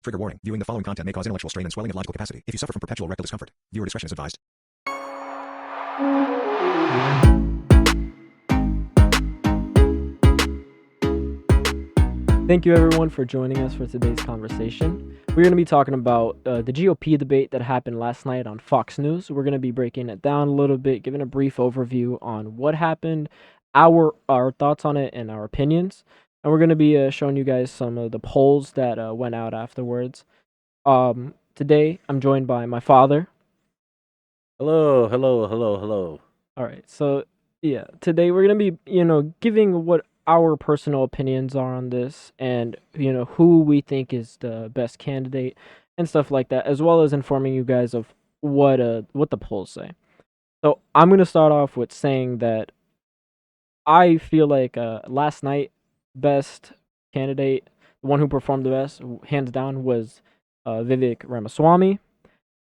Trigger warning. Viewing the following content may cause intellectual strain and swelling of logical capacity. If you suffer from perpetual rectal discomfort, viewer discretion is advised. Thank you everyone for joining us for today's conversation. We're going to be talking about the GOP debate that happened last night on Fox News. We're going to be breaking it down a little bit, giving a brief overview on what happened, our thoughts on it, and our opinions. And we're going to be showing you guys some of the polls that went out afterwards. Today, I'm joined by my father. Hello. All right, so yeah, today we're going to be, giving what our personal opinions are on this and, who we think is the best candidate and stuff like that, as well as informing you guys of what the polls say. So I'm going to start off with saying that I feel like last night, best candidate, the one who performed the best, hands down, was Vivek Ramaswamy.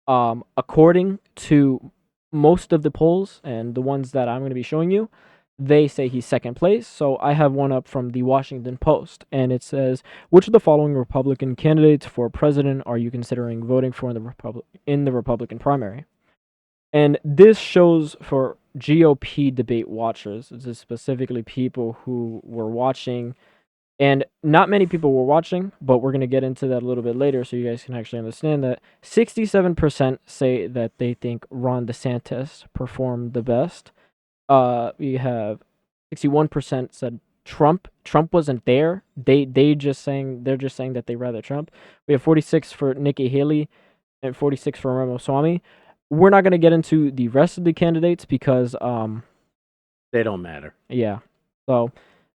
According to most of the polls and the ones that I'm going to be showing you, they say he's second place. So I have one up from the Washington Post, and it says, "Which of the following Republican candidates for president are you considering voting for in the Republican primary?" And this shows for GOP debate watchers. This is specifically people who were watching, and not many people were watching, but we're going to get into that a little bit later so you guys can actually understand that. 67% say that they think Ron DeSantis performed the best. We have 61% said Trump. Trump wasn't there. They're just saying that they rather Trump. We have 46 for Nikki Haley and 46 for Ramaswamy. We're not going to get into the rest of the candidates because They don't matter. yeah. So,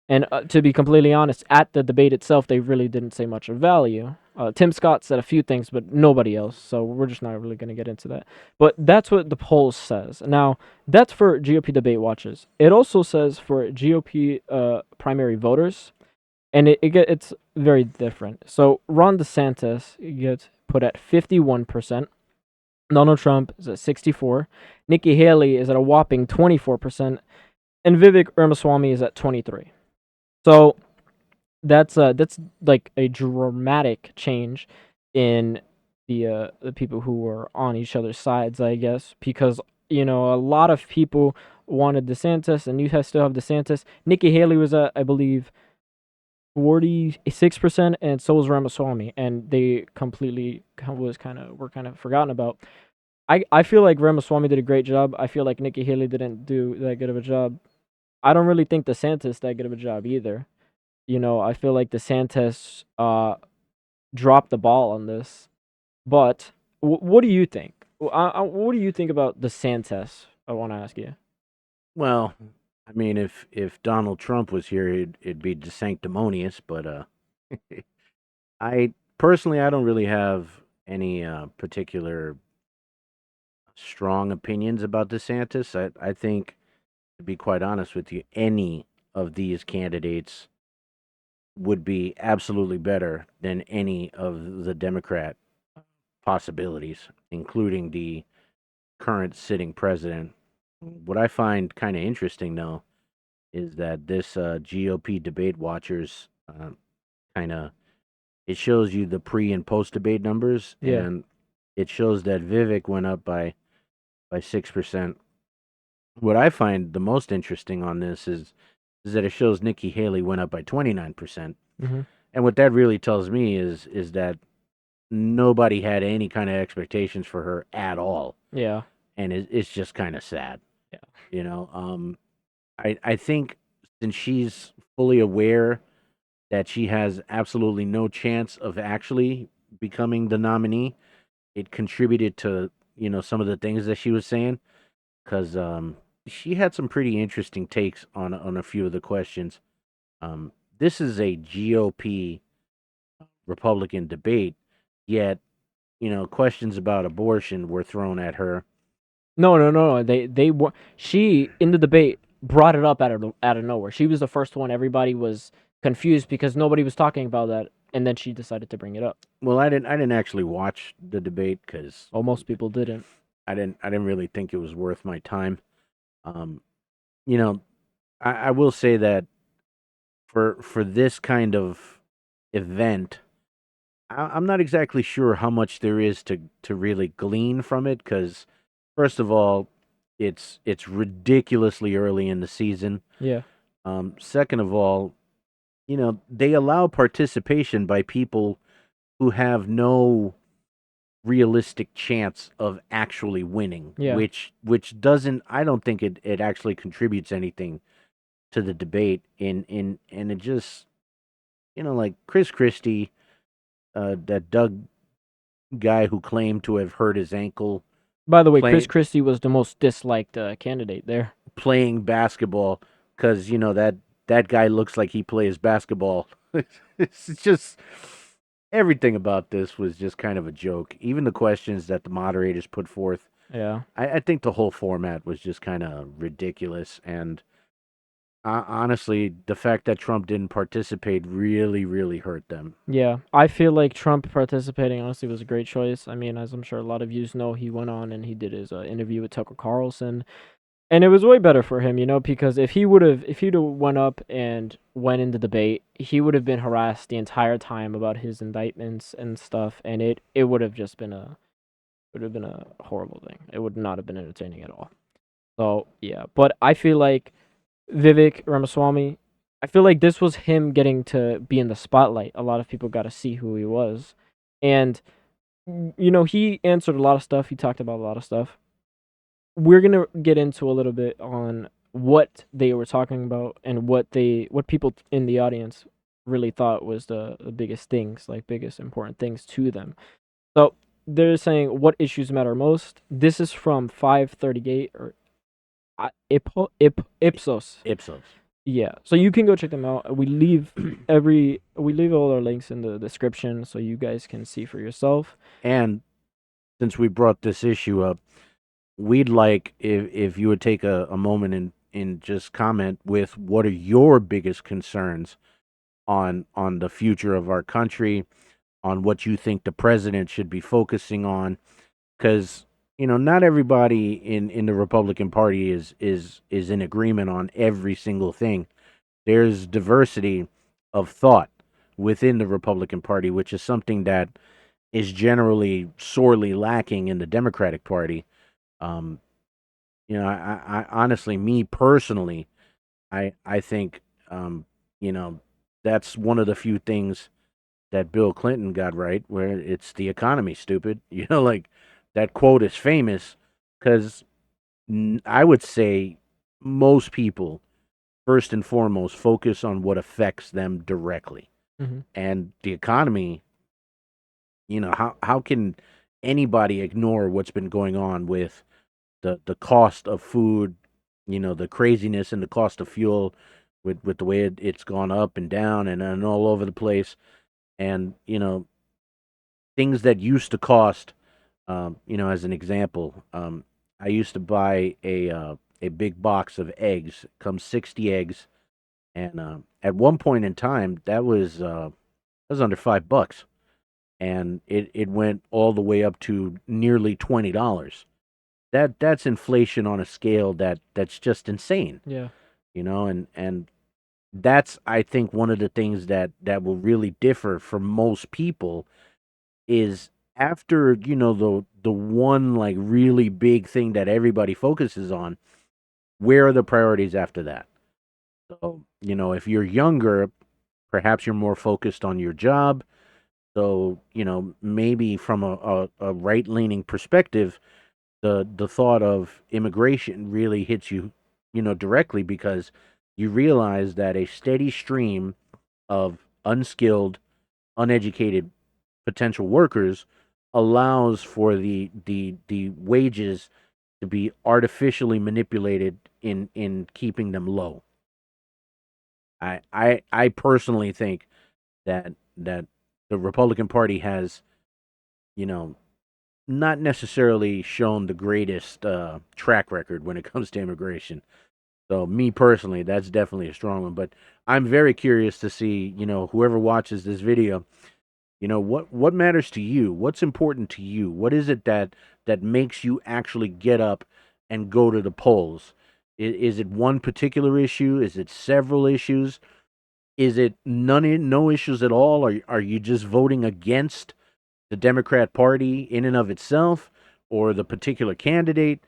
and to be completely honest, at the debate itself, they really didn't say much of value. Tim Scott said a few things, but nobody else. So we're just not really going to get into that. But that's what the poll says. Now, that's for GOP debate watchers. It also says for GOP primary voters, and it's very different. So Ron DeSantis gets put at 51%. Donald Trump is at 64%. Nikki Haley is at a whopping 24%. And Vivek Ramaswamy is at 23%. So that's like a dramatic change in the people who were on each other's sides, I guess, because a lot of people wanted DeSantis, and you still have DeSantis. Nikki Haley was at, I believe, 46%, and so was Ramaswamy, and they completely were kind of forgotten about. I feel like Ramaswamy did a great job. I feel like Nikki Haley didn't do that good of a job. I don't really think DeSantis that good of a job either. I feel like DeSantis dropped the ball on this. But what do you think? What do you think about DeSantis? I want to ask you. Well, I mean, if Donald Trump was here, it'd be sanctimonious. But I personally, I don't really have any particular strong opinions about DeSantis. I think, to be quite honest with you, any of these candidates would be absolutely better than any of the Democrat possibilities, including the current sitting president. What I find kind of interesting, though, is that this GOP debate watchers kind of it shows you the pre and post debate numbers, Yeah. and it shows that Vivek went up by 6%. What I find the most interesting on this is that it shows Nikki Haley went up by 29%. Mm-hmm. And what that really tells me is that nobody had any kind of expectations for her at all. Yeah. And it's just kind of sad. Yeah. I think since she's fully aware that she has absolutely no chance of actually becoming the nominee, it contributed to, some of the things that she was saying, because she had some pretty interesting takes on a few of the questions. This is a GOP Republican debate, yet questions about abortion were thrown at her. No. They were. She in the debate brought it up out of nowhere. She was the first one. Everybody was confused because nobody was talking about that, and then she decided to bring it up. Well, I didn't actually watch the debate because Most people didn't. I didn't really think it was worth my time. Um, you know, I will say that for this kind of event, I'm not exactly sure how much there is to really glean from it because, first of all, it's ridiculously early in the season. Yeah. Second of all, they allow participation by people who have no realistic chance of actually winning, Yeah. which doesn't I don't think it actually contributes anything to the debate in and it just like Chris Christie, that Doug guy who claimed to have hurt his ankle By the way, Chris play, Christie was the most disliked candidate there. playing basketball because that guy looks like he plays basketball. It's just everything about this was just kind of a joke. Even the questions that the moderators put forth, Yeah. I think the whole format was just kind of ridiculous. And honestly, the fact that Trump didn't participate really, really hurt them. Yeah, I feel like Trump participating honestly was a great choice. I mean, as I'm sure a lot of you know, he went on and he did his interview with Tucker Carlson, and it was way better for him, because if he'd have went up and went in the debate, he would have been harassed the entire time about his indictments and stuff, and it would have been a horrible thing. It would not have been entertaining at all. So yeah, but I feel like Vivek Ramaswamy, I feel like this was him getting to be in the spotlight. A lot of people got to see who he was. And, he answered a lot of stuff. He talked about a lot of stuff. We're going to get into a little bit on what they were talking about and what people in the audience really thought was the biggest things, like biggest important things to them. So they're saying what issues matter most. This is from 538 or Ipsos. Ipsos. Yeah, so you can go check them out. We leave all our links in the description so you guys can see for yourself. And since we brought this issue up, we'd like if you would take a moment and just comment with what are your biggest concerns on the future of our country, on what you think the president should be focusing on, because not everybody in the Republican Party is in agreement on every single thing. There's diversity of thought within the Republican Party, which is something that is generally sorely lacking in the Democratic Party. Um, I honestly, me personally, I think, you know, that's one of the few things that Bill Clinton got right, where it's the economy, stupid. Like that quote is famous because I would say most people, first and foremost, focus on what affects them directly. Hmm. And the economy, how can anybody ignore what's been going on with the cost of food, the craziness and the cost of fuel with the way it's gone up and down and all over the place. And, things that used to cost, as an example, I used to buy a big box of eggs, comes 60 eggs. And at one point in time, that was under $5, and it went all the way up to nearly $20. That's inflation on a scale that's just insane, Yeah. and that's, I think, one of the things that will really differ for most people is after the one like really big thing that everybody focuses on. Where are the priorities after that? So if you're younger, perhaps you're more focused on your job. So maybe from a right leaning perspective, the thought of immigration really hits you, directly because you realize that a steady stream of unskilled, uneducated potential workers allows for the wages to be artificially manipulated in keeping them low. I personally think that the Republican Party has, you know, not necessarily shown the greatest track record when it comes to immigration. So me personally, that's definitely a strong one. But I'm very curious to see, whoever watches this video, what matters to you? What's important to you? What is it that makes you actually get up and go to the polls? Is it one particular issue? Is it several issues? Is it no issues at all? Are you just voting against the Democrat Party in and of itself, or the particular candidate?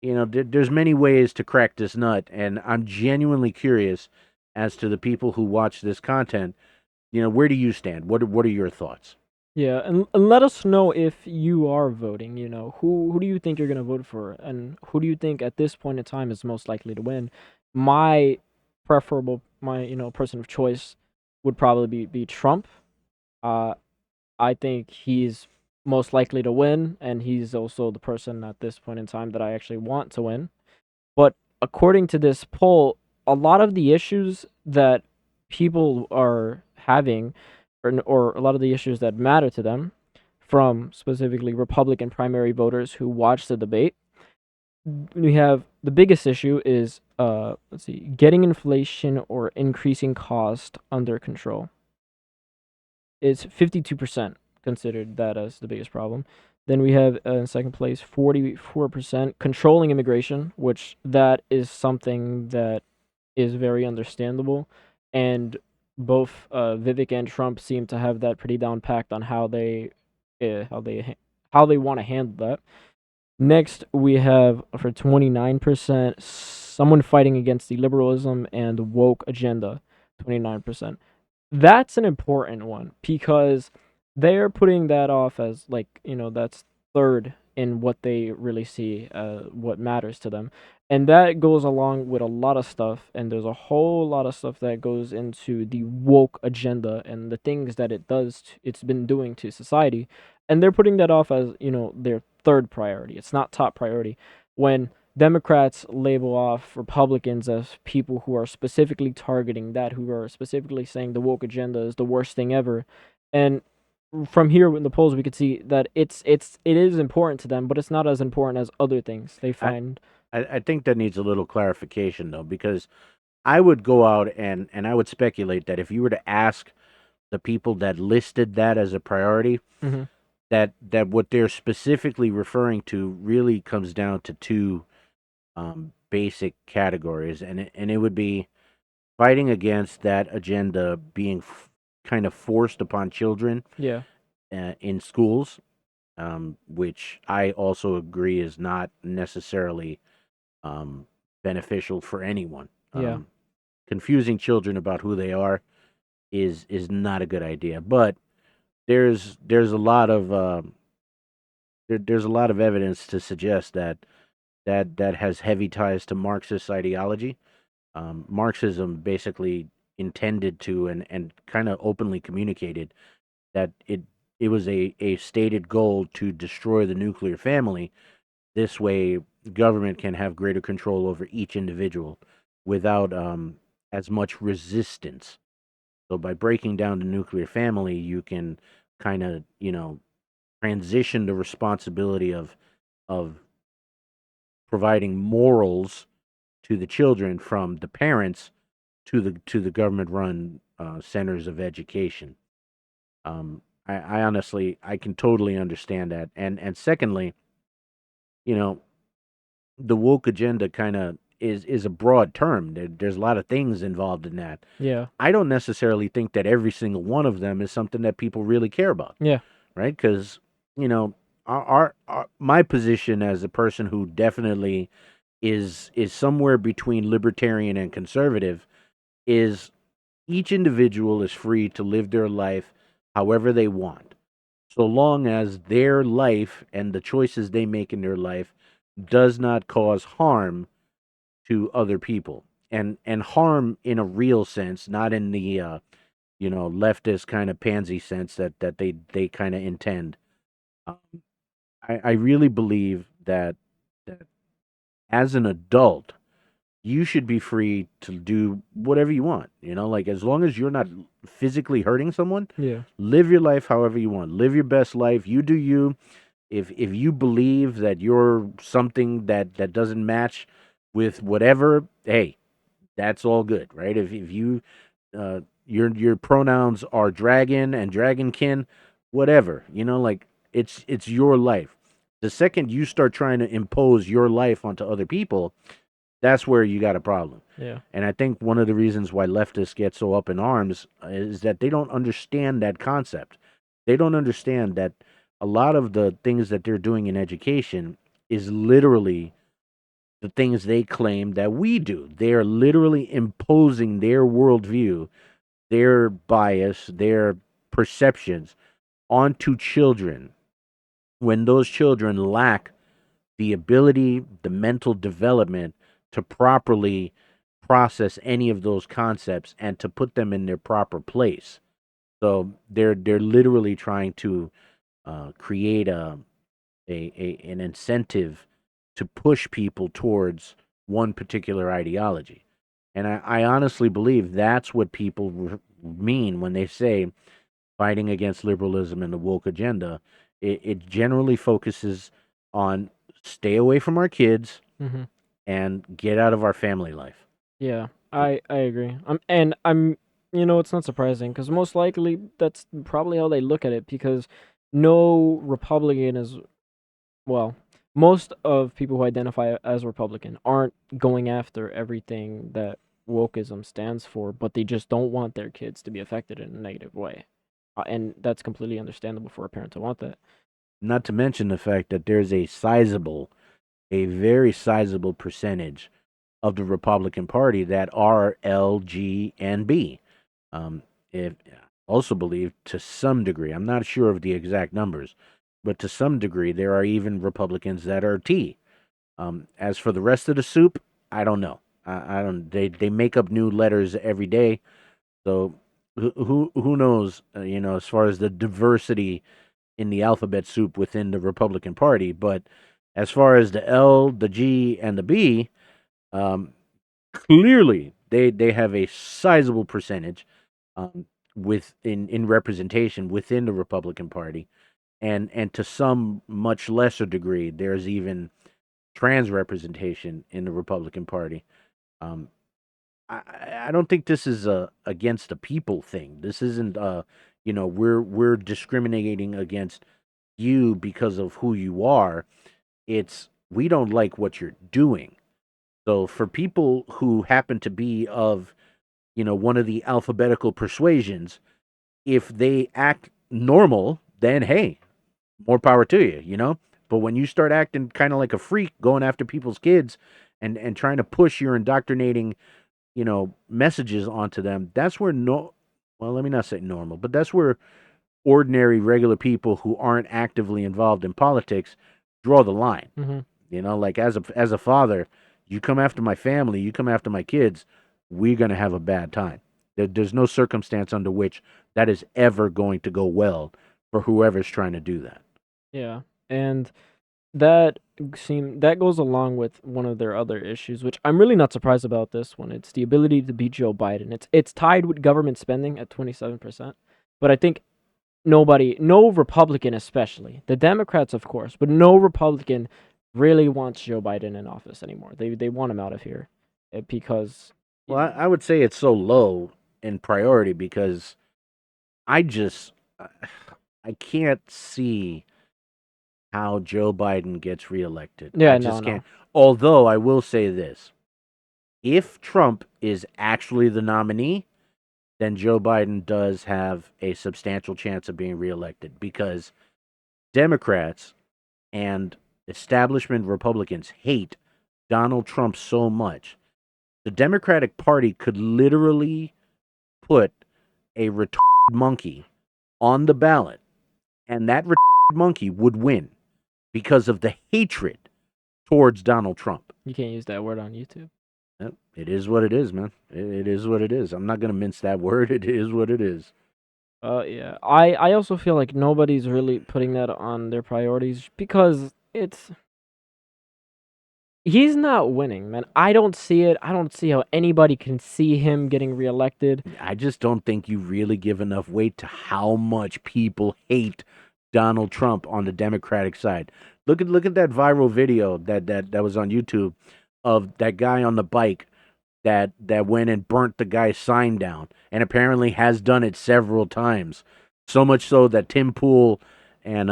There's many ways to crack this nut, and I'm genuinely curious as to the people who watch this content. Where do you stand? What are your thoughts? Yeah, and let us know if you are voting. Who do you think you're gonna vote for, and who do you think at this point in time is most likely to win? My my person of choice would probably be Trump. Uh, I think he's most likely to win, and he's also the person at this point in time that I actually want to win. But according to this poll, a lot of the issues that people are having, or a lot of the issues that matter to them, from specifically Republican primary voters who watch the debate, we have the biggest issue is let's see, getting inflation or increasing cost under control. It's 52% considered that as the biggest problem. Then we have in second place 44% controlling immigration, which that is something that is very understandable, and both Vivek and Trump seem to have that pretty down packed on how they how they want to handle that. Next, we have for 29% someone fighting against the liberalism and woke agenda. 29%. That's an important one because they're putting that off as like, that's third in what they really see, what matters to them. And that goes along with a lot of stuff. And there's a whole lot of stuff that goes into the woke agenda and the things that it's been doing to society. And they're putting that off as, their third priority. It's not top priority. When Democrats label off Republicans as people who are specifically targeting that, who are specifically saying the woke agenda is the worst thing ever. And from here in the polls, we could see that it is important to them, but it's not as important as other things they I, find. I think that needs a little clarification though, because I would go out and I would speculate that if you were to ask the people that listed that as a priority, Hmm. that what they're specifically referring to really comes down to two basic categories, and it would be fighting against that agenda being kind of forced upon children Yeah, in schools, which I also agree is not necessarily um, beneficial for anyone. yeah, Confusing children about who they are is not a good idea. But there's a lot of there's a lot of evidence to suggest that has heavy ties to Marxist ideology. Marxism basically intended to and kind of openly communicated that it was a stated goal to destroy the nuclear family. This way, government can have greater control over each individual without as much resistance. So by breaking down the nuclear family, you can kind of transition the responsibility of providing morals to the children from the parents to the government run centers of education. I honestly I can totally understand that. And secondly, you know, the woke agenda kind of is a broad term. There's a lot of things involved in that. yeah, I don't necessarily think that every single one of them is something that people really care about, yeah, right? Because you know, my position as a person who definitely is somewhere between libertarian and conservative is each individual is free to live their life however they want, so long as their life and the choices they make in their life does not cause harm to other people, and harm in a real sense, not in the leftist kind of pansy sense that they kind of intend. Um, I really believe that as an adult you should be free to do whatever you want. Like as long as you're not physically hurting someone, yeah, live your life however you want. Live your best life. You do you. If you believe that you're something that doesn't match with whatever, hey, that's all good, right? If you your pronouns are dragon and dragonkin, whatever, like it's your life. The second you start trying to impose your life onto other people, That's where you got a problem. Yeah. And I think one of the reasons why leftists get so up in arms is that they don't understand that concept. They don't understand that a lot of the things that they're doing in education is literally the things they claim that we do. They are literally imposing their worldview, their bias, their perceptions onto children when those children lack the ability, the mental development to properly process any of those concepts and to put them in their proper place. So they're literally trying to create an incentive to push people towards one particular ideology. And I honestly believe that's what people mean when they say fighting against liberalism and the woke agenda. It generally focuses on stay away from our kids Mm-hmm. and get out of our family life. Yeah, I agree. And it's not surprising because most likely that's probably how they look at it because no Republican is well, most of people who identify as Republican aren't going after everything that wokeism stands for, but they just don't want their kids to be affected in a negative way. And that's completely understandable for a parent to want that. Not to mention the fact that there's a very sizable percentage of the Republican Party that are L, G, and B. If also believe to some degree, I'm not sure of the exact numbers, but to some degree, there are even Republicans that are T. As for the rest of the soup, I don't know. I don't. They make up new letters every day, so who knows? As far as the diversity in the alphabet soup within the Republican Party, but as far as the L, the G, and the B, um, clearly they have a sizable percentage in representation within the Republican Party, and to some much lesser degree, there's even trans representation in the Republican Party. Um, I don't think this is a against the people thing. This isn't we're discriminating against you because of who you are. It's we don't like what you're doing. So for people who happen to be of one of the alphabetical persuasions, if they act normal, then hey, more power to you. But when you start acting kind of like a freak, going after people's kids and trying to push your indoctrinating, messages onto them, that's where no, well, let me not say normal, but that's where ordinary, regular people who aren't actively involved in politics draw the line. Mm-hmm. Like as a father, you come after my family, you come after my kids, we're gonna have a bad time. There's no circumstance under which that is ever going to go well for whoever's trying to do that. Yeah, and that goes along with one of their other issues, which I'm really not surprised about this one. It's the ability to beat Joe Biden. It's tied with government spending at 27%, but I think no Republican especially, the Democrats of course, but no Republican really wants Joe Biden in office anymore. They want him out of here because Well, I would say it's so low in priority because I just I can't see how Joe Biden gets reelected. I yeah, no, just no. can't. Although I will say this: if Trump is actually the nominee, then Joe Biden does have a substantial chance of being reelected because Democrats and establishment Republicans hate Donald Trump so much. The Democratic Party could literally put a retarded monkey on the ballot, and that retarded monkey would win because of the hatred towards Donald Trump. You can't use that word on YouTube. Yep, it is what it is, man. It is what it is. I'm not going to mince that word. It is what it is. Yeah. I also feel like nobody's really putting that on their priorities because he's not winning, man. I don't see it. I don't see how anybody can see him getting reelected. I just don't think you really give enough weight to how much people hate Donald Trump on the Democratic side. Look at that viral video that was on YouTube of that guy on the bike that went and burnt the guy's sign down, and apparently has done it several times. So much so that Tim Pool and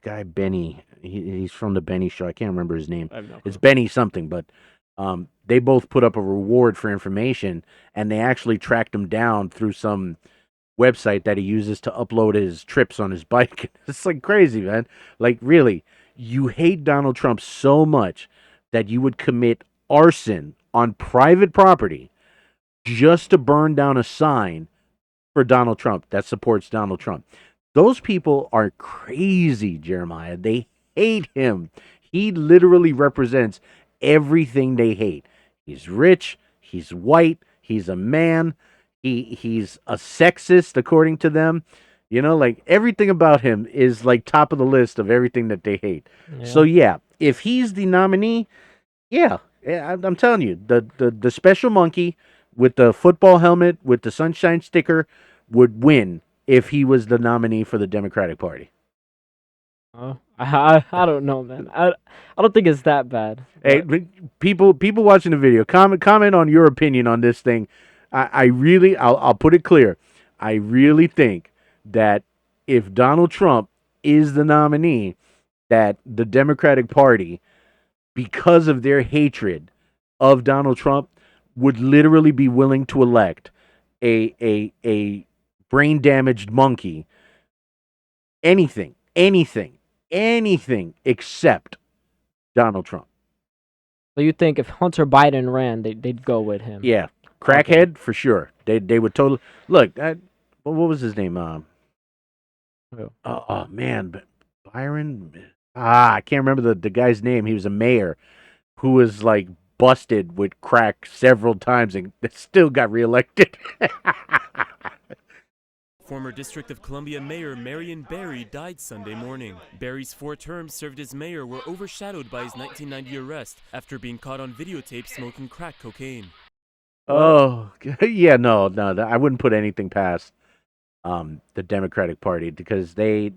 guy Benny. He's from the Benny show. I can't remember his name. I have no It's clue. Benny something, but they both put up a reward for information, and they actually tracked him down through some website that he uses to upload his trips on his bike. It's like crazy, man. Like, really, you hate Donald Trump so much that you would commit arson on private property just to burn down a sign for Donald Trump that supports Donald Trump. Those people are crazy, Jeremiah. They hate him. He literally represents everything they hate. He's rich, he's white, he's a man, he's a sexist according to them. You know, like everything about him is like top of the list of everything that they hate. So yeah, if he's the nominee, yeah, I'm telling you, the special monkey with the football helmet with the sunshine sticker would win if he was the nominee for the Democratic Party. I don't know, man. I don't think it's that bad. Hey, people watching the video, comment on your opinion on this thing. I really, I'll put it clear. I really think that if Donald Trump is the nominee, that the Democratic Party, because of their hatred of Donald Trump, would literally be willing to elect a brain damaged monkey, anything except Donald Trump. So you think if Hunter Biden ran, they'd go with him? Yeah, crackhead for sure. They would totally look. What was his name? Oh man, Byron. I can't remember the guy's name. He was a mayor who was like busted with crack several times and still got reelected. Former District of Columbia Mayor Marion Barry died Sunday morning. Barry's 4 terms served as mayor were overshadowed by his 1990 arrest after being caught on videotape smoking crack cocaine. Oh, yeah, no, I wouldn't put anything past the Democratic Party because they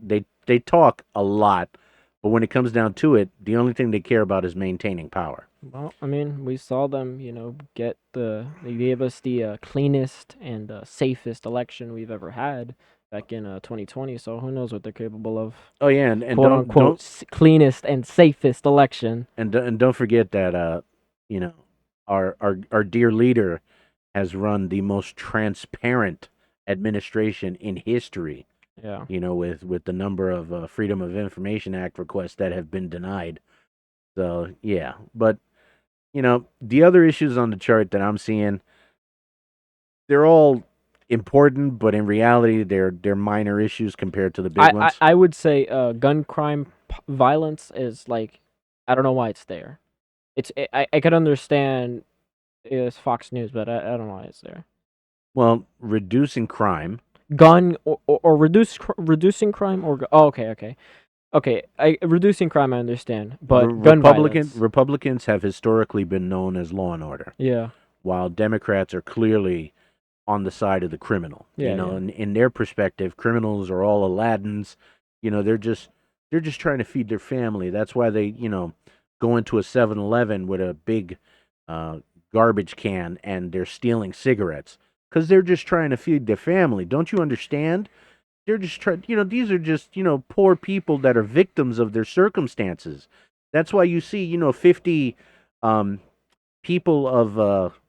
talk a lot, but when it comes down to it, the only thing they care about is maintaining power. Well, I mean, we saw them, they gave us the cleanest and safest election we've ever had back in 2020. So who knows what they're capable of? Oh yeah, and Quote unquote cleanest and safest election. And don't forget that you know, our dear leader has run the most transparent administration in history. Yeah. You know, with the number of Freedom of Information Act requests that have been denied. So yeah, but the other issues on the chart that I'm seeing, they're all important, but in reality, they're minor issues compared to the big ones. I would say gun crime violence is like, I don't know why it's there. I could understand it's Fox News, but I don't know why it's there. Well, reducing crime, Gun or reducing crime or okay. Reducing crime I understand, but gun violence. Republicans have historically been known as law and order, Yeah. while Democrats are clearly on the side of the criminal. Yeah, in their perspective, criminals are all Aladdins. They're just trying to feed their family. That's why they, go into a 7-Eleven with a big garbage can and they're stealing cigarettes because they're just trying to feed their family. Don't you understand? They're just trying, these are just, poor people that are victims of their circumstances. That's why you see, 50 people of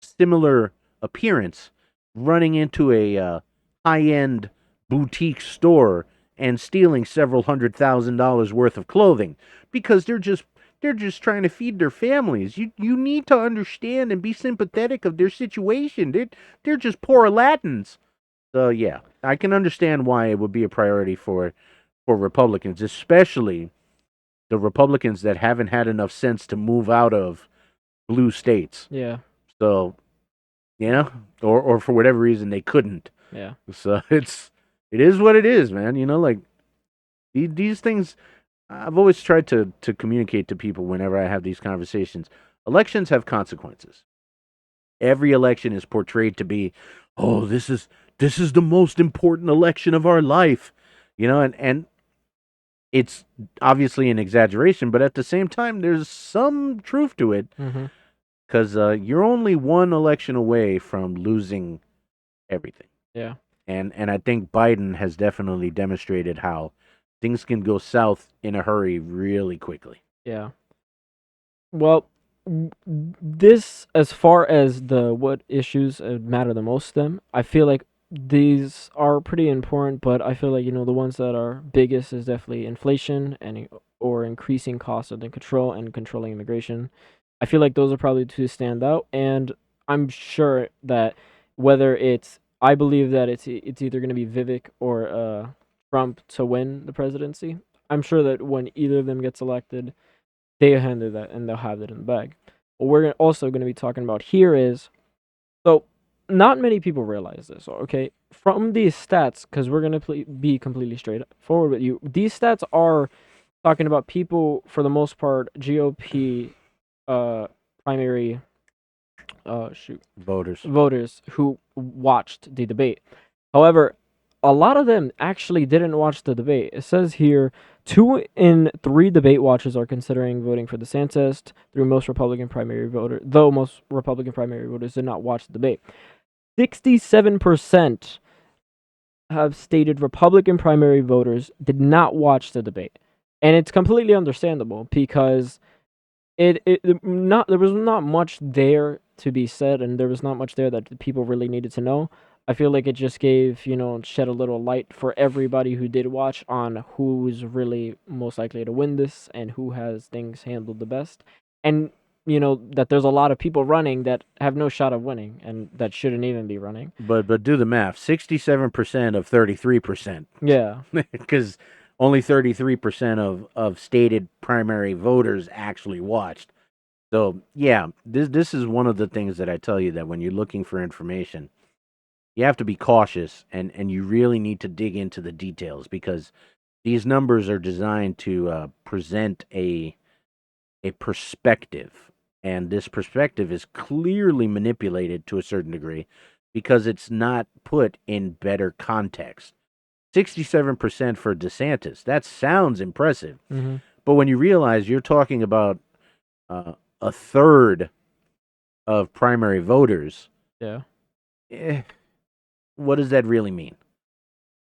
similar appearance running into a high-end boutique store and stealing several $100,000 worth of clothing because they're just trying to feed their families. You need to understand and be sympathetic of their situation. They're just poor Latins. So yeah, I can understand why it would be a priority for Republicans, especially the Republicans that haven't had enough sense to move out of blue states. Yeah. So, or for whatever reason they couldn't. Yeah. So it is what it is, man. Like these things. I've always tried to communicate to people whenever I have these conversations. Elections have consequences. Every election is portrayed to be, oh, this is the most important election of our life, and it's obviously an exaggeration, but at the same time, there's some truth to it because you're only one election away from losing everything. Yeah. And I think Biden has definitely demonstrated how things can go south in a hurry really quickly. Yeah. Well, this, as far as the what issues matter the most to them, I feel like these are pretty important, but I feel like, the ones that are biggest is definitely inflation or increasing costs under control and controlling immigration. I feel like those are probably two stand out, and I'm sure that I believe that it's either going to be Vivek or Trump to win the presidency. I'm sure that when either of them gets elected, they handle that and they'll have it in the bag. What we're also going to be talking about here is, so not many people realize this, okay? From these stats, because we're going to be completely straightforward with you, these stats are talking about people, for the most part, GOP primary Voters. voters who watched the debate. However, a lot of them actually didn't watch the debate. It says here 2 in 3 debate watchers are considering voting for DeSantis, though most Republican primary voters did not watch the debate. 67% have stated Republican primary voters did not watch the debate. And it's completely understandable because there was not much there to be said, and there was not much there that the people really needed to know. I feel like it just shed a little light for everybody who did watch on who's really most likely to win this and who has things handled the best. And, that there's a lot of people running that have no shot of winning and that shouldn't even be running. But do the math. 67% of 33%. Yeah. Because only 33% of stated primary voters actually watched. So yeah, this is one of the things that I tell you, that when you're looking for information, you have to be cautious, and you really need to dig into the details, because these numbers are designed to present a perspective, and this perspective is clearly manipulated to a certain degree because it's not put in better context. 67% for DeSantis, that sounds impressive, Mm-hmm. but when you realize you're talking about a third of primary voters, Yeah. What does that really mean?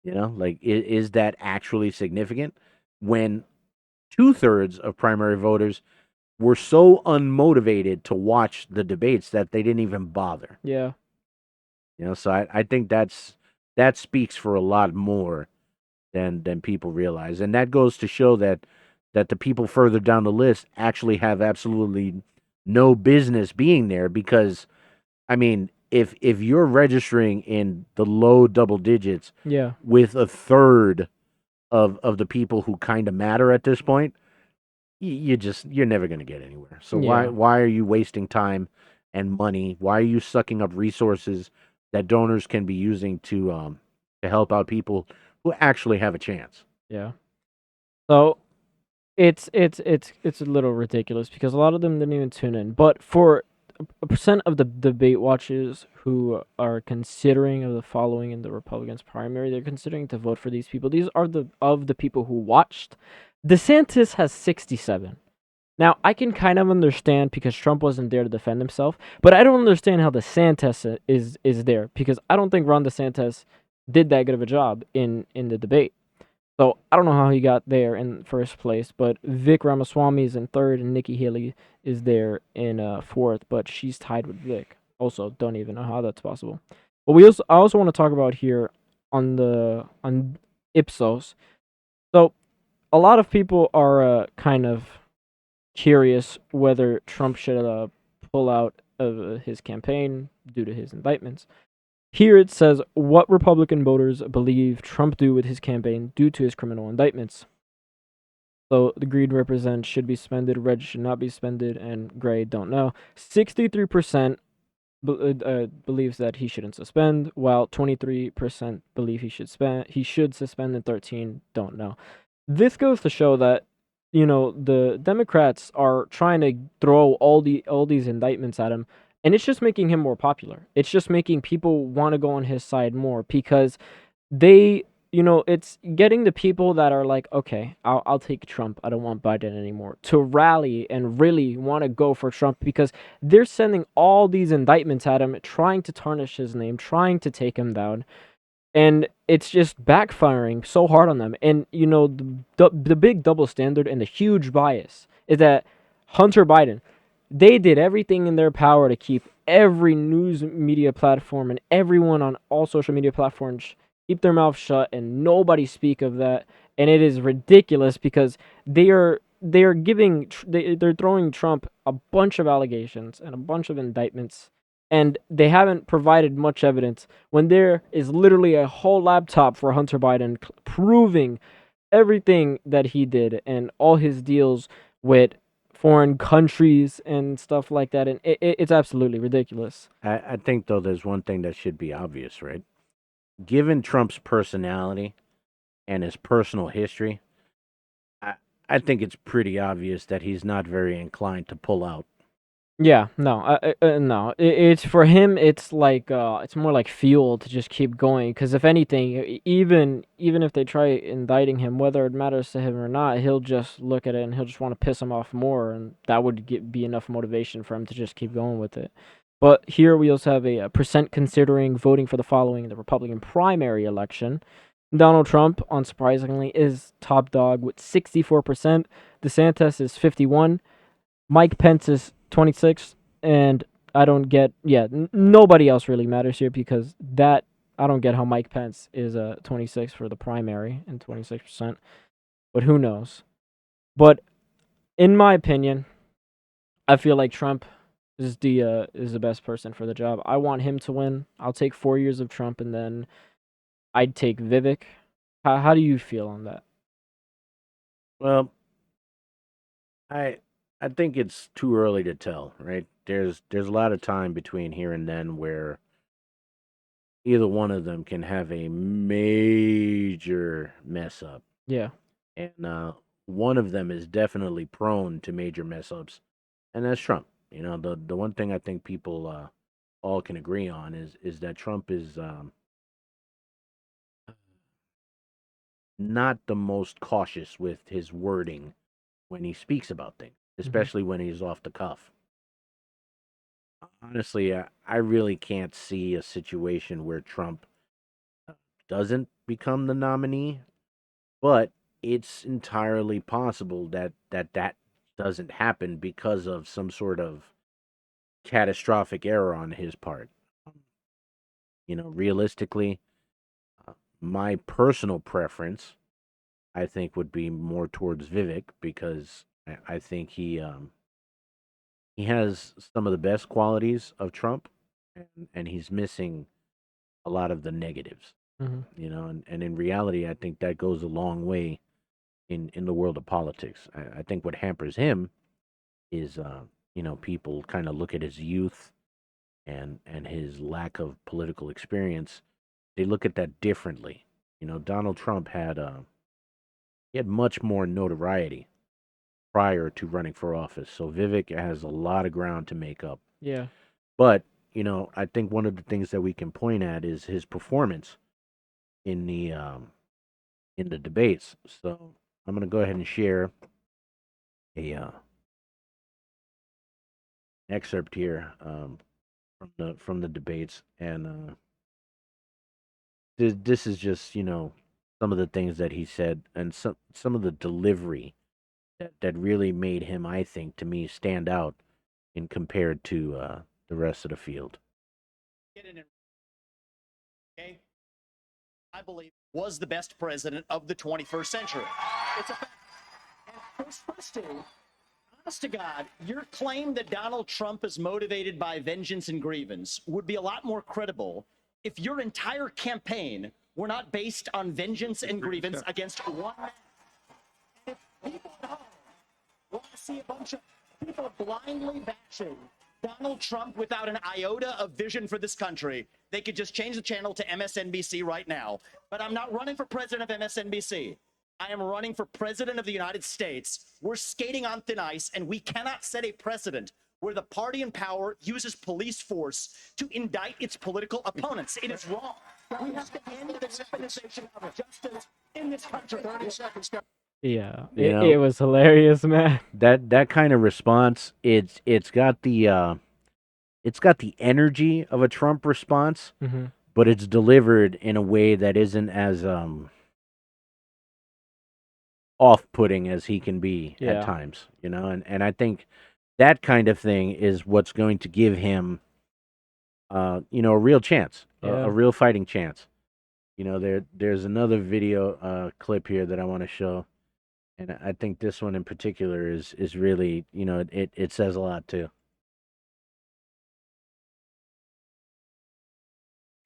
Like, is that actually significant when 2/3 of primary voters were so unmotivated to watch the debates that they didn't even bother? Yeah. So I think that speaks for a lot more than people realize, and that goes to show that the people further down the list actually have absolutely no business being there, because I mean, if you're registering in the low double digits Yeah. with a third of the people who kind of matter at this point, you're never going to get anywhere. So Yeah. why are you wasting time and money? Why are you sucking up resources that donors can be using to help out people who actually have a chance? Yeah. So it's a little ridiculous because a lot of them didn't even tune in. But for a percent of the debate watchers who are considering of the following in the Republicans primary, they're considering to vote for these people. These are the people who watched. DeSantis has 67. Now, I can kind of understand because Trump wasn't there to defend himself, but I don't understand how DeSantis is there, because I don't think Ron DeSantis did that good of a job in the debate. So I don't know how he got there in first place, but Vic Ramaswamy is in third, and Nikki Haley is there in fourth, but she's tied with Vic. Also, don't even know how that's possible. But I also want to talk about here on Ipsos. So a lot of people are kind of curious whether Trump should pull out of his campaign due to his indictments. Here it says what Republican voters believe Trump do with his campaign due to his criminal indictments. So the green represents should be suspended, red should not be suspended, and gray don't know. 63% believes that he shouldn't suspend, while 23% believe he should suspend, and 13 don't know. This goes to show that the Democrats are trying to throw all these indictments at him, and it's just making him more popular. It's just making people want to go on his side more because they it's getting the people that are like, okay, I'll take Trump, I don't want Biden anymore, to rally and really want to go for Trump because they're sending all these indictments at him, trying to tarnish his name, trying to take him down. and it's just backfiring so hard on them. And the big double standard and the huge bias is that Hunter Biden, they did everything in their power to keep every news media platform and everyone on all social media platforms keep their mouth shut and nobody speak of that. And it is ridiculous because they're throwing Trump a bunch of allegations and a bunch of indictments, and they haven't provided much evidence when there is literally a whole laptop for Hunter Biden proving everything that he did and all his deals with foreign countries and stuff like that. And it's absolutely ridiculous. I think though there's one thing that should be obvious, right? Given Trump's personality and his personal history, I I think it's pretty obvious that he's not very inclined to pull out. Yeah, no. It's for him. It's like it's more like fuel to just keep going. Because if anything, even if they try indicting him, whether it matters to him or not, he'll just look at it and he'll just want to piss him off more, and that would be enough motivation for him to just keep going with it. But here we also have a percent considering voting for the following in the Republican primary election. Donald Trump, unsurprisingly, is top dog with 64%. DeSantis is 51. Mike Pence is 26, and I don't get, nobody else really matters here because I don't get how Mike Pence is 26 for the primary and 26%, but who knows? But in my opinion, I feel like Trump is the best person for the job. I want him to win. I'll take 4 years of Trump, and then I'd take Vivek. How do you feel on that? Well, I I think it's too early to tell, right? There's a lot of time between here and then where either one of them can have a major mess up, Yeah. and one of them is definitely prone to major mess ups, and that's Trump. The one thing I think people all can agree on is that Trump is not the most cautious with his wording when he speaks about things, Hmm. especially when he's off the cuff. Honestly, I really can't see a situation where Trump doesn't become the nominee, but it's entirely possible that doesn't happen because of some sort of catastrophic error on his part. Realistically, my personal preference, I think, would be more towards Vivek because I think he has some of the best qualities of Trump, and he's missing a lot of the negatives. Hmm. And in reality, I think that goes a long way in the world of politics. I think what hampers him is, people kind of look at his youth and his lack of political experience. They look at that differently. Donald Trump he had much more notoriety prior to running for office, so Vivek has a lot of ground to make up. Yeah. But I think one of the things that we can point at is his performance in the debates. So I'm gonna go ahead and share a excerpt here from the debates, and this is just some of the things that he said, and some of the delivery that really made him, I think, to me, stand out in compared to the rest of the field. Okay, I believe was the best president of the 21st century. It's a fact. And first thing, honest to God, your claim that Donald Trump is motivated by vengeance and grievance would be a lot more credible if your entire campaign were not based on vengeance and grievance against one man. If people at home want to see a bunch of people blindly bashing Donald Trump without an iota of vision for this country, they could just change the channel to MSNBC right now. But I'm not running for president of MSNBC. I am running for president of the United States. We're skating on thin ice, and we cannot set a precedent where the party in power uses police force to indict its political opponents. It is wrong. We have to end the weaponization of justice in this country. 30 seconds. Yeah. You It know was hilarious, man. that kind of response. It's got the energy of a Trump response, Hmm. but it's delivered in a way that isn't as off-putting as he can be at Yeah. times, and I think that kind of thing is what's going to give him a real chance, a Yeah. real fighting chance. There's another video clip here that I want to show, and I think this one in particular is really, it says a lot too.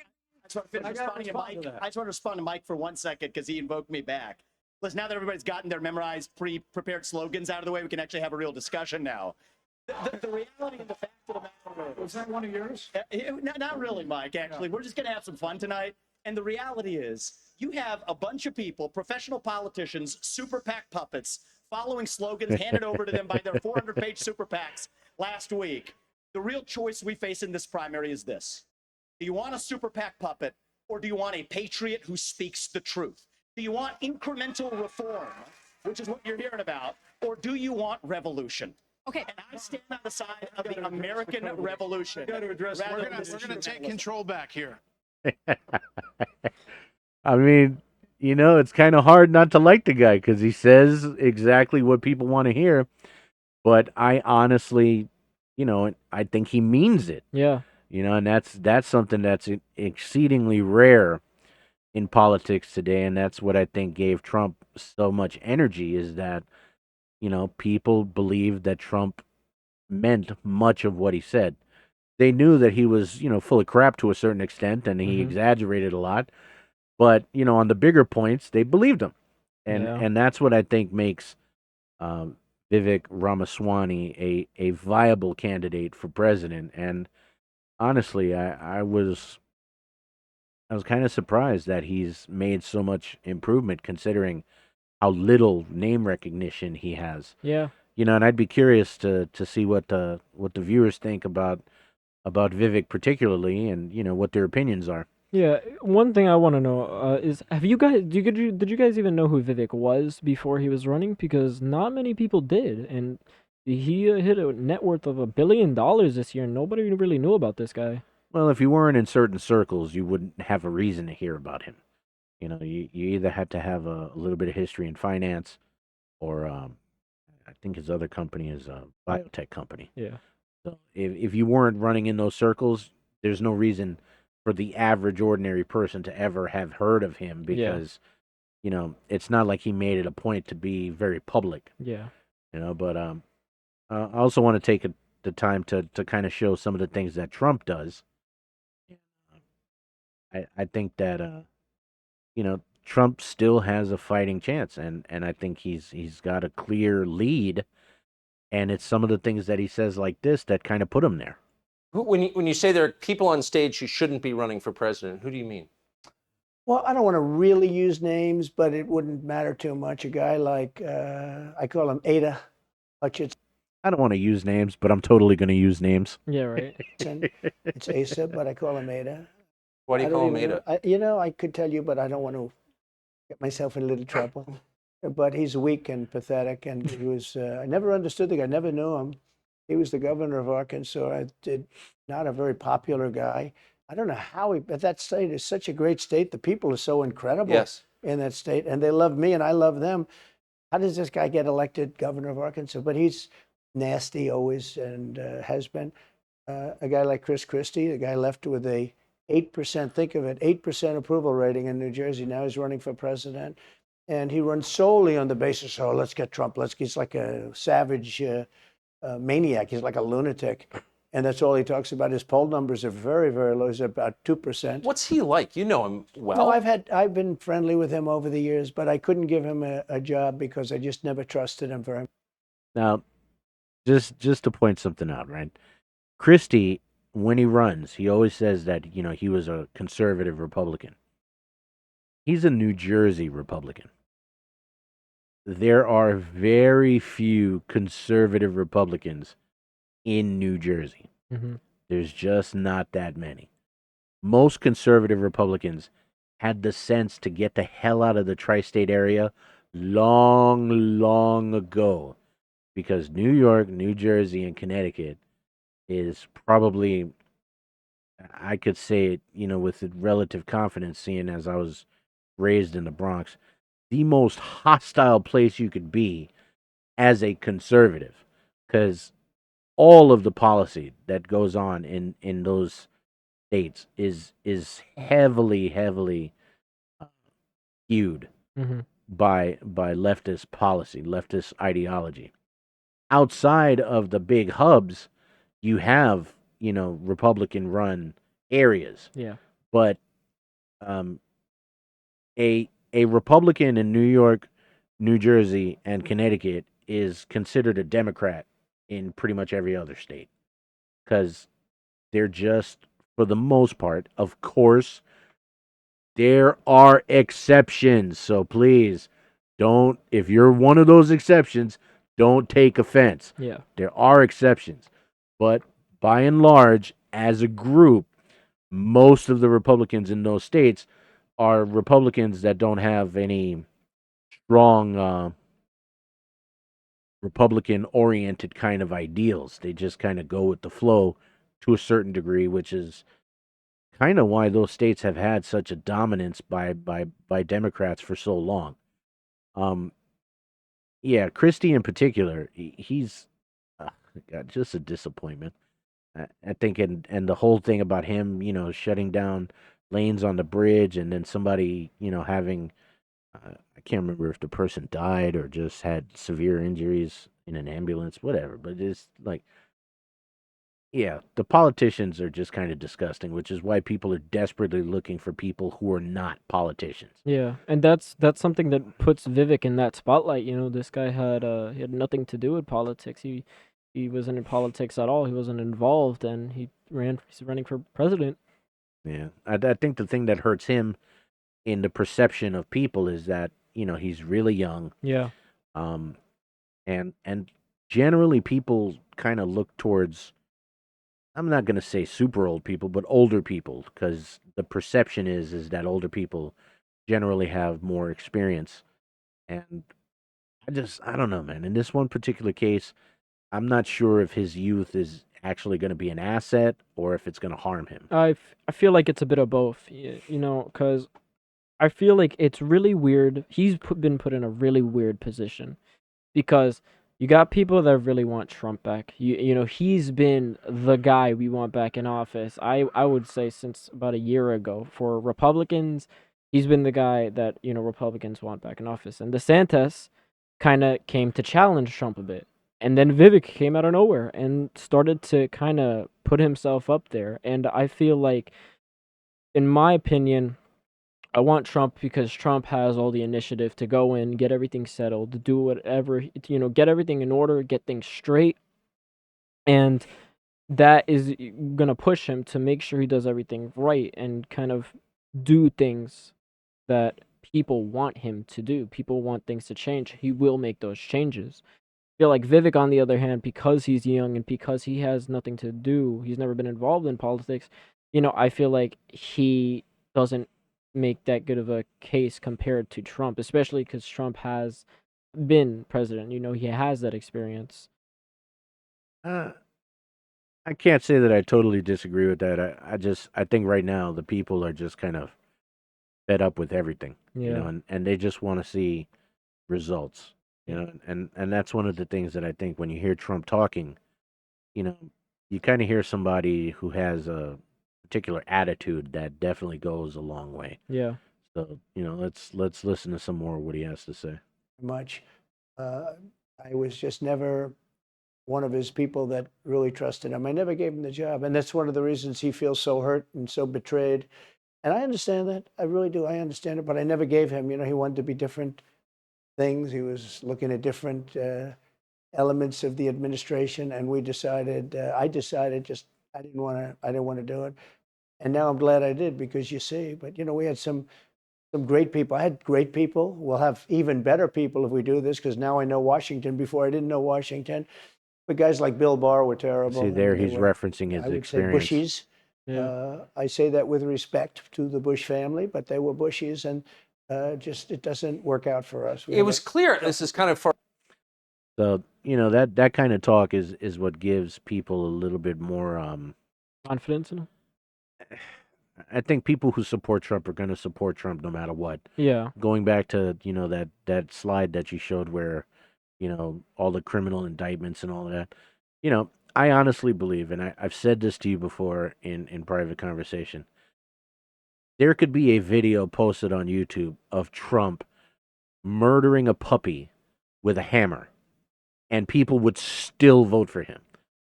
I just want to finish responding to Mike. I just want to respond to Mike for 1 second because he invoked me back. Listen, now that everybody's gotten their memorized, pre-prepared slogans out of the way, we can actually have a real discussion now. The reality and the fact of the matter is... Was that one of yours? Not really, Mike, actually. We're just going to have some fun tonight. And the reality is, you have a bunch of people, professional politicians, super PAC puppets, following slogans handed over to them by their 400-page super PACs last week. The real choice we face in this primary is this. Do you want a super PAC puppet, or do you want a patriot who speaks the truth? Do you want incremental reform, which is what you're hearing about, or do you want revolution? Okay. And I stand on the side of the American Revolution. Got to address. rather We're than going to take control back here. I mean, it's kind of hard not to like the guy because he says exactly what people want to hear. But I honestly, I think he means it. Yeah. And that's something that's exceedingly rare in politics today, and that's what I think gave Trump so much energy is that, people believed that Trump meant much of what he said. They knew that he was, full of crap to a certain extent, and he exaggerated a lot. But, on the bigger points, they believed him. And that's what I think makes Vivek Ramaswamy a viable candidate for president. And honestly, I was kind of surprised that he's made so much improvement considering how little name recognition he has. Yeah. And I'd be curious to see what the viewers think about Vivek particularly, and what their opinions are. Yeah, one thing I want to know is, did you guys even know who Vivek was before he was running? Because not many people did, and he hit a net worth of $1 billion this year, and nobody really knew about this guy. Well, if you weren't in certain circles, you wouldn't have a reason to hear about him. You either had to have a little bit of history in finance, or I think his other company is a biotech company. Yeah. So if you weren't running in those circles, there's no reason for the average ordinary person to ever have heard of him because, it's not like he made it a point to be very public. Yeah. But I also want to take the time to kind of show some of the things that Trump does. I think that, Trump still has a fighting chance, and I think he's got a clear lead, and it's some of the things that he says like this that kind of put him there. When you say there are people on stage who shouldn't be running for president, who do you mean? Well, I don't want to really use names, but it wouldn't matter too much. A guy like, I call him Ada Hutchinson. I don't want to use names, but I'm totally going to use names. Yeah, right. It's Asa, but I call him Ada. Why do you call him Ada? I could tell you, but I don't want to get myself in a little trouble. But he's weak and pathetic, and he was, I never understood the guy, never knew him. He was the governor of Arkansas. Not a very popular guy. I don't know how but that state is such a great state. The people are so incredible in that state, and they love me and I love them. How does this guy get elected governor of Arkansas? But he's nasty always, and has been. A guy like Chris Christie, the guy left with a 8%, think of it, 8% approval rating in New Jersey. Now he's running for president. And he runs solely on the basis, let's get Trump. He's like a savage maniac. He's like a lunatic. And that's all he talks about. His poll numbers are very, very low. He's about 2%. What's he like? You know him well. No, I've been friendly with him over the years, but I couldn't give him a job because I just never trusted him very much. Now, just to point something out, right? Christie, when he runs, he always says that, he was a conservative Republican. He's a New Jersey Republican. There are very few conservative Republicans in New Jersey. Mm-hmm. There's just not that many. Most conservative Republicans had the sense to get the hell out of the tri-state area long, long ago, because New York, New Jersey, and Connecticut is probably I could say it, with relative confidence, seeing as I was raised in the Bronx, the most hostile place you could be as a conservative, because all of the policy that goes on in those states is heavily skewed Hmm. by leftist policy, leftist ideology. Outside of the big hubs, you have Republican run areas, Yeah. but um, a Republican in New York, New Jersey, and Connecticut is considered a Democrat in pretty much every other state because they're just, for the most part, of course, there are exceptions. So please don't, if you're one of those exceptions, don't take offense. Yeah. There are exceptions. But by and large, as a group, most of the Republicans in those states are Republicans that don't have any strong Republican oriented kind of ideals. They just kind of go with the flow to a certain degree, which is kind of why those states have had such a dominance by Democrats for so long. Um, yeah, Christie in particular, he's God, just a disappointment. I think, and the whole thing about him, shutting down lanes on the bridge, and then somebody, having I can't remember if the person died or just had severe injuries in an ambulance, whatever. But it's like, yeah, the politicians are just kind of disgusting, which is why people are desperately looking for people who are not politicians. Yeah, and that's something that puts Vivek in that spotlight. This guy he had nothing to do with politics. He wasn't in politics at all. He wasn't involved, and he's running for president. Yeah, I think the thing that hurts him in the perception of people is that he's really young, Yeah. um, and generally people kind of look towards. I'm not going to say super old people, but older people, because the perception is that older people generally have more experience. And I don't know, man. In this one particular case, I'm not sure if his youth is actually going to be an asset or if it's going to harm him. I feel like it's a bit of both. Because I feel like it's really weird. Been put in a really weird position because you got people that really want Trump back. He's been the guy we want back in office. I would say since about a year ago. For Republicans, he's been the guy that Republicans want back in office. And DeSantis kind of came to challenge Trump a bit. And then Vivek came out of nowhere and started to kind of put himself up there. And I feel like, in my opinion, I want Trump because Trump has all the initiative to go in, get everything settled, do whatever, get everything in order, get things straight. And that is going to push him to make sure he does everything right and kind of do things that people want him to do. People want things to change. He will make those changes. I feel like Vivek, on the other hand, because he's young and because he has nothing to do, he's never been involved in politics. I feel like he doesn't make that good of a case compared to Trump, especially because Trump has been president. He has that experience. Uh, I can't say that I totally disagree with that. I think right now the people are just kind of fed up with everything, Yeah. and they just want to see results, Yeah. and that's one of the things that I think when you hear Trump talking, you know, you kind of hear somebody who has a particular attitude that definitely goes a long way. Yeah. So, let's listen to some more of what he has to say. Much. I was just never one of his people that really trusted him. I never gave him the job. And that's one of the reasons he feels so hurt and so betrayed. And I understand that. I really do. I understand it. But I never gave him. He wanted to be different things. He was looking at different elements of the administration. And I decided just I didn't want to do it. And now I'm glad I did because you see, but we had some great people. I had great people. We'll have even better people if we do this because now I know Washington. Before I didn't know Washington. But guys like Bill Barr were terrible. See, there They he's were, referencing his I would say, experience. Bushies. Yeah. I say that with respect to the Bush family, but they were Bushies, and just it doesn't work out for us. It was clear. This is kind of far. So, that kind of talk is what gives people a little bit more Confidence in him? I think people who support Trump are going to support Trump no matter what. Yeah. Going back to, that slide that you showed where, all the criminal indictments and all of that. I honestly believe, and I've said this to you before in private conversation, there could be a video posted on YouTube of Trump murdering a puppy with a hammer, and people would still vote for him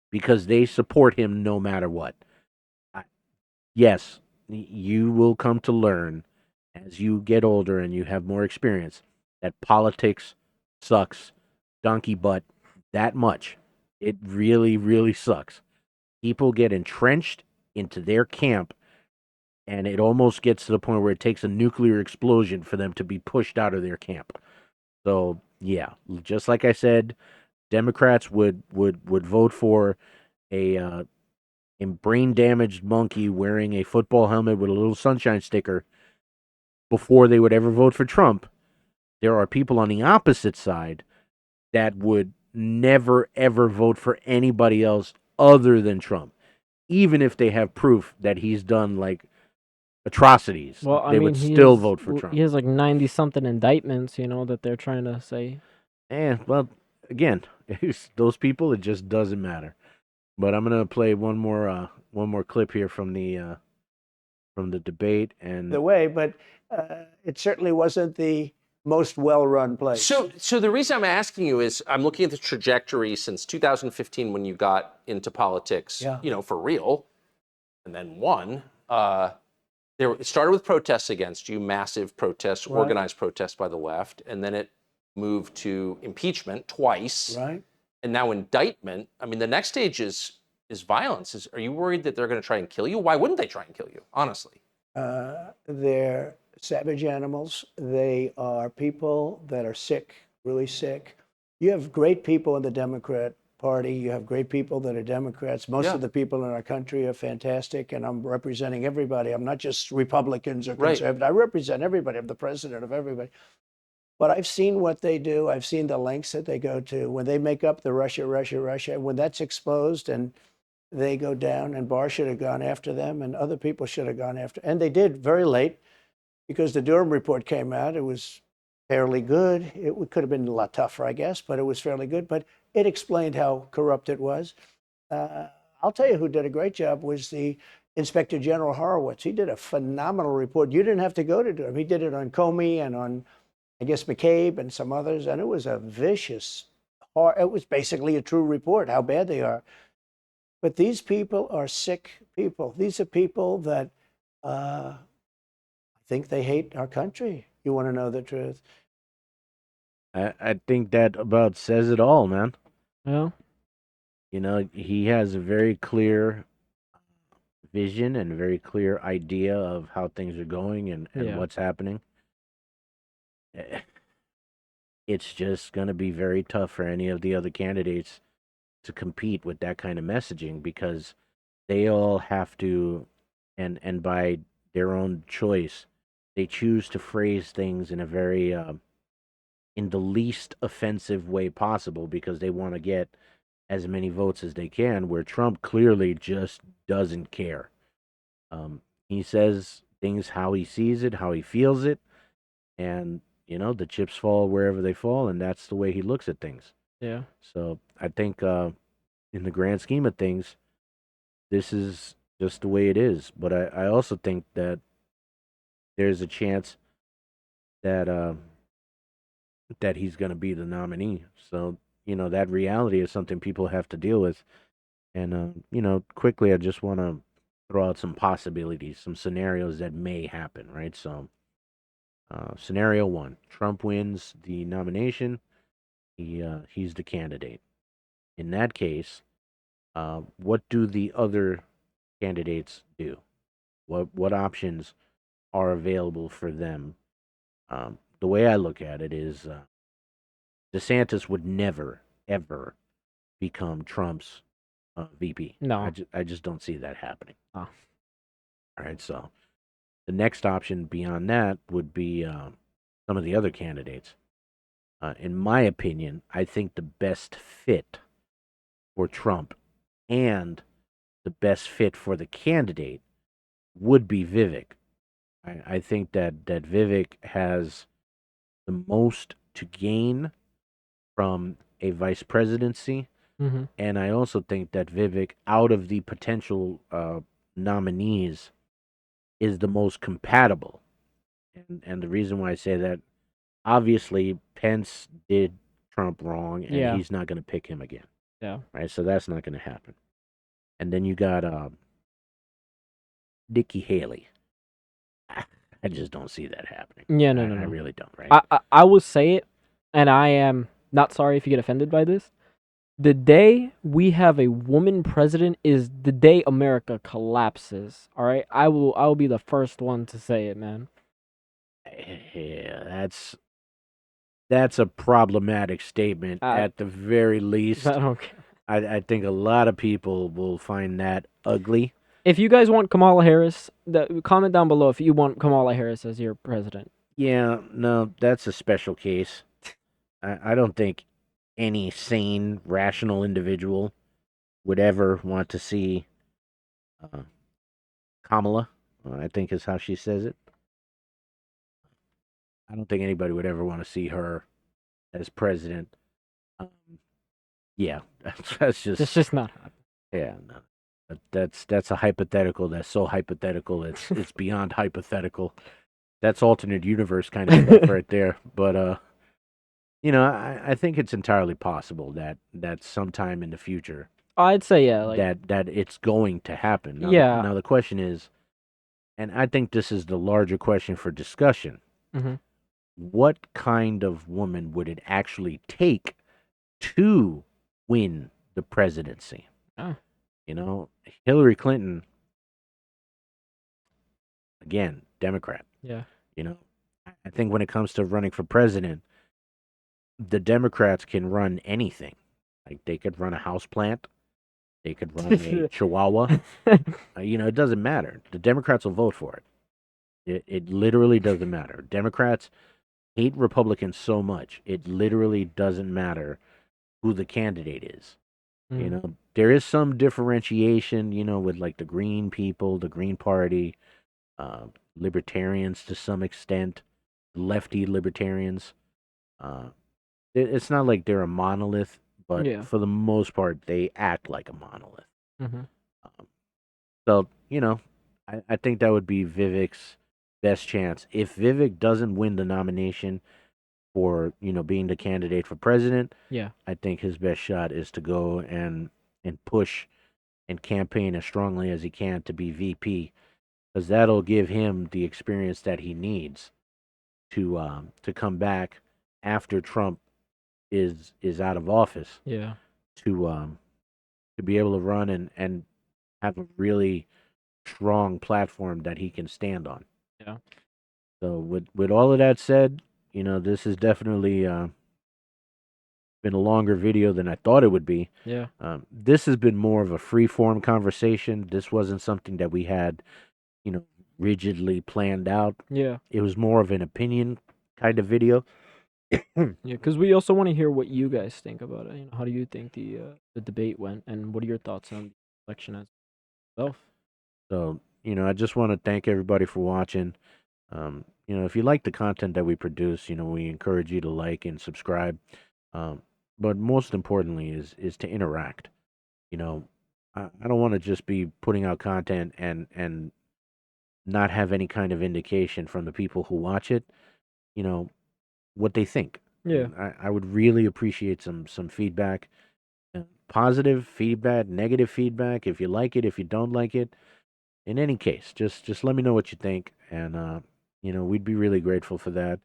because they support him no matter what. I, yes, you will come to learn as you get older and you have more experience that politics sucks donkey butt that much. It really, really sucks. People get entrenched into their camp, and it almost gets to the point where it takes a nuclear explosion for them to be pushed out of their camp. So, yeah, just like I said, Democrats would vote for a brain damaged monkey wearing a football helmet with a little sunshine sticker before they would ever vote for Trump. There are people on the opposite side that would never ever vote for anybody else other than Trump, even if they have proof that he's done like atrocities. Well, I They mean, would still vote for he Trump. has like 90 something indictments, that they're trying to say. And well, again, those people, it just doesn't matter. But I'm gonna play one more clip here from the debate, and The way, but it certainly wasn't the most well-run place. So the reason I'm asking you is I'm looking at the trajectory since 2015 when you got into politics, Yeah. for real, and then won. It started with protests against you, massive protests, Right. organized protests by the left, and then it moved to impeachment twice, Right. and now indictment. I mean, the next stage is violence. Are you worried that they're going to try and kill you? Why wouldn't they try and kill you? Honestly. They're savage animals. They are people that are sick, really sick. You have great people in the Democrat Party. You have great people that are Democrats. Most of the people in our country are fantastic, and I'm representing everybody. I'm not just Republicans or conservatives. I represent everybody. I'm the president of everybody. But I've seen what they do. I've seen the lengths that they go to when they make up the Russia, Russia, Russia. When that's exposed and they go down, and Barr should have gone after them, and other people should have gone after, and they did very late because the Durham report came out. It was fairly good. It could have been a lot tougher, I guess, but it was fairly good. But it explained how corrupt it was. I'll tell you who did a great job was the Inspector General Horowitz. He did a phenomenal report. You didn't have to go to Durham. He did it on Comey and on, I guess, McCabe and some others, and it was a vicious, it was basically a true report, how bad they are. But these people are sick people. These are people that think they hate our country. You want to know the truth? I think that about says it all, man. Yeah. He has a very clear vision and a very clear idea of how things are going and Yeah. what's happening. It's just going to be very tough for any of the other candidates to compete with that kind of messaging because they all have to, and by their own choice, they choose to phrase things in a very in the least offensive way possible because they want to get as many votes as they can, where Trump clearly just doesn't care. He says things how he sees it, how he feels it, and the chips fall wherever they fall, and that's the way he looks at things. Yeah. So I think in the grand scheme of things, this is just the way it is. But I also think that there's a chance that that he's going to be the nominee. So that reality is something people have to deal with. And quickly, I just want to throw out some possibilities, some scenarios that may happen. Right. So scenario one: Trump wins the nomination. He's the candidate. In that case, what do the other candidates do? What options are available for them? The way I look at it is DeSantis would never, ever become Trump's VP. No. I just don't see that happening. Oh. All right, so the next option beyond that would be some of the other candidates. In my opinion, I think the best fit for Trump and the best fit for the candidate would be Vivek. I think that Vivek has the most to gain from a vice presidency. Mm-hmm. And I also think that Vivek, out of the potential nominees, is the most compatible. And the reason why I say that, obviously, Pence did Trump wrong, and Yeah. he's not going to pick him again. Yeah. Right? So that's not going to happen. And then you got Nikki Haley. I just don't see that happening. Yeah. No. I really don't, right? I will say it, and I am not sorry if you get offended by this. The day we have a woman president is the day America collapses. All right, I will be the first one to say it, man. Yeah, that's a problematic statement at the very least. I don't care. I think a lot of people will find that ugly. If you guys want Kamala Harris, comment down below if you want Kamala Harris as your president. Yeah, no, that's a special case. I don't think any sane, rational individual would ever want to see Kamala, I think is how she says it. I don't think anybody would ever want to see her as president. Yeah, that's just It's just not happening. yeah, no. That's a hypothetical. That's so hypothetical. It's beyond hypothetical. That's alternate universe kind of stuff right there. But I think it's entirely possible that sometime in the future I'd say yeah, like that it's going to happen. Now, yeah. Now the question is, and I think this is the larger question for discussion. Mm-hmm. What kind of woman would it actually take to win the presidency? Hillary Clinton, again, Democrat. Yeah. I think when it comes to running for president, the Democrats can run anything. Like they could run a house plant, they could run a chihuahua. It doesn't matter. The Democrats will vote for it. It literally doesn't matter. Democrats hate Republicans so much. It literally doesn't matter who the candidate is. There is some differentiation, with like the Green people, the Green Party, libertarians to some extent, lefty libertarians. It's not like they're a monolith, but Yeah. for the most part, they act like a monolith. Mm-hmm. So, I think that would be Vivek's best chance. If Vivek doesn't win the nomination for, being the candidate for president, Yeah. I think his best shot is to go and push and campaign as strongly as he can to be VP, because that'll give him the experience that he needs to come back after Trump is out of office. Yeah. To be able to run and have a really strong platform that he can stand on. Yeah. So with all of that said, this has definitely been a longer video than I thought it would be. Yeah. This has been more of a free form conversation. This wasn't something that we had, rigidly planned out. Yeah. It was more of an opinion kind of video. Yeah, because we also want to hear what you guys think about it. How do you think the debate went, and what are your thoughts on the election as itself? So, I just want to thank everybody for watching. If you like the content that we produce, we encourage you to like and subscribe. But most importantly is to interact. I don't want to just be putting out content and not have any kind of indication from the people who watch it, what they think. Yeah. I would really appreciate some feedback, positive feedback, negative feedback. If you like it, if you don't like it, in any case, just let me know what you think, and we'd be really grateful for that.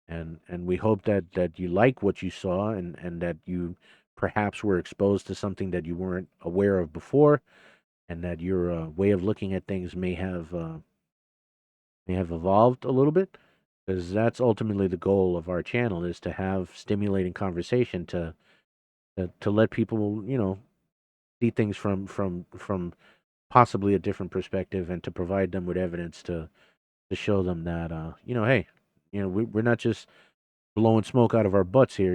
And we hope that you like what you saw, and that you perhaps were exposed to something that you weren't aware of before, and that your way of looking at things may have evolved a little bit, because that's ultimately the goal of our channel, is to have stimulating conversation to let people see things from possibly a different perspective, and to provide them with evidence to show them that hey, we're not just blowing smoke out of our butts here.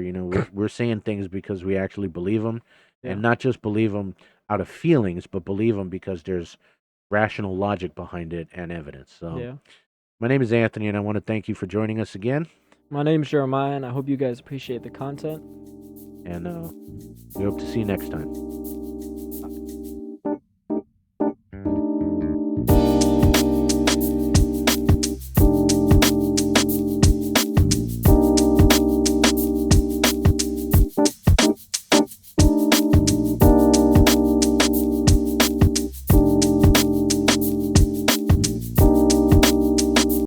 We're saying things because we actually believe them, Yeah. and not just believe them out of feelings, but believe them because there's rational logic behind it and evidence. So, Yeah. my name is Anthony, and I want to thank you for joining us again. My name's Jeremiah, and I hope you guys appreciate the content. And we hope to see you next time.